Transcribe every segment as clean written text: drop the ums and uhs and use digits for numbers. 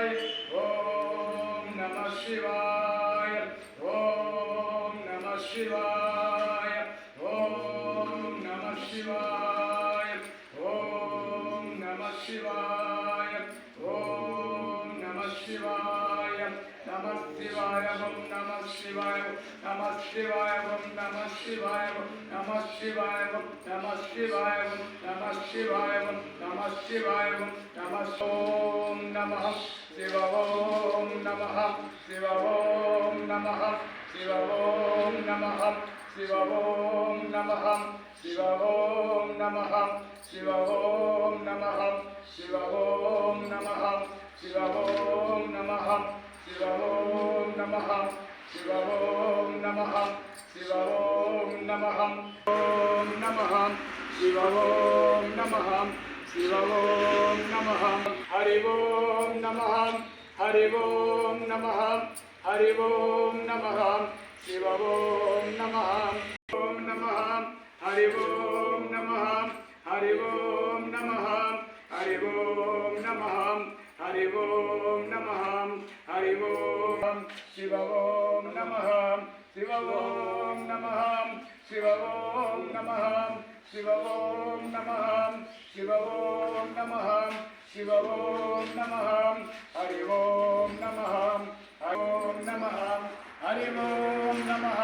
ओम नमः शिवाय। ओम नमः शिवाय। ओम नमः शिवाय। ओम नमः शिवाय। ओम नमः शिवाय। नमः शिवाय। ओम नमः शिवाय। नमः शिवाय। ओम नमः शिवाय। नमः शिवाय। नमः शिवाय। नमः शिवाय। नमः शिवाय। नमः ओम नमः शिव ओम नमः शिव ओम नमः शिव ओम नमः शिव ओम नमः शिव ओम नमः शिव ओम नमः शिव ओम नमः शिव ओम नमः शिव ओम नमः शिव ओम नमः शिव ओम नमः ओम नमः शिव ओम नमः शिव ओम नमः हरि ओम नमः हरि ओम नमः हरि ओम नमः शिव ओम नमः ओम नमः हरि ओम नमः हरि ओम नमः हरि ओम नमः हरि ओम नमः हरि ओम शिव ओम नमः शिव ओम नमः शिव ओम नमः शिव ओम नमः शिव ओम नमः शिव ओम नमः हरि ओम नमः हरि ओम नमः हरि ओम नमः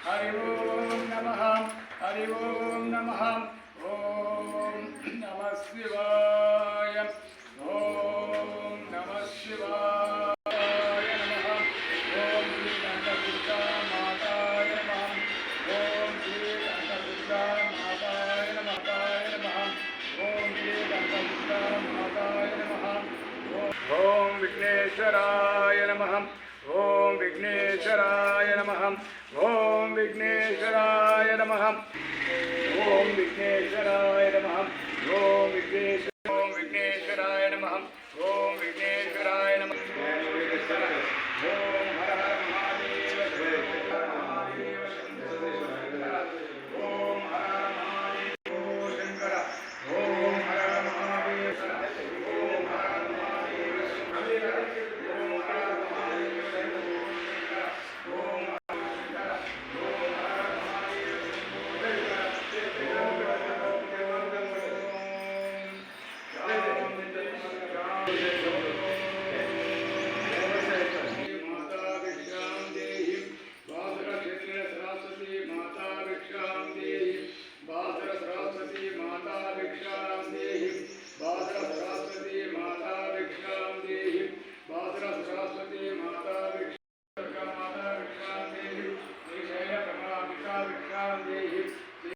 हरि ओम नमः हरि ओम नमः ओम नमः शिवाय। ओम नमः शिवाय नमः। ओम श्री कनकदुर्गा माताय नमः। ओम श्री कनकदुर्गा माताय नमः। ओम श्री कनकदुर्गा माताय नमः। ओम विघ्नेश्वराय नमः। ओम विघ्नेश्वराय नमः। ओम विघ्नेश्वराय नमः। ओम विघ्नेश्वराय नमः। ओम विघ्नेश्वराय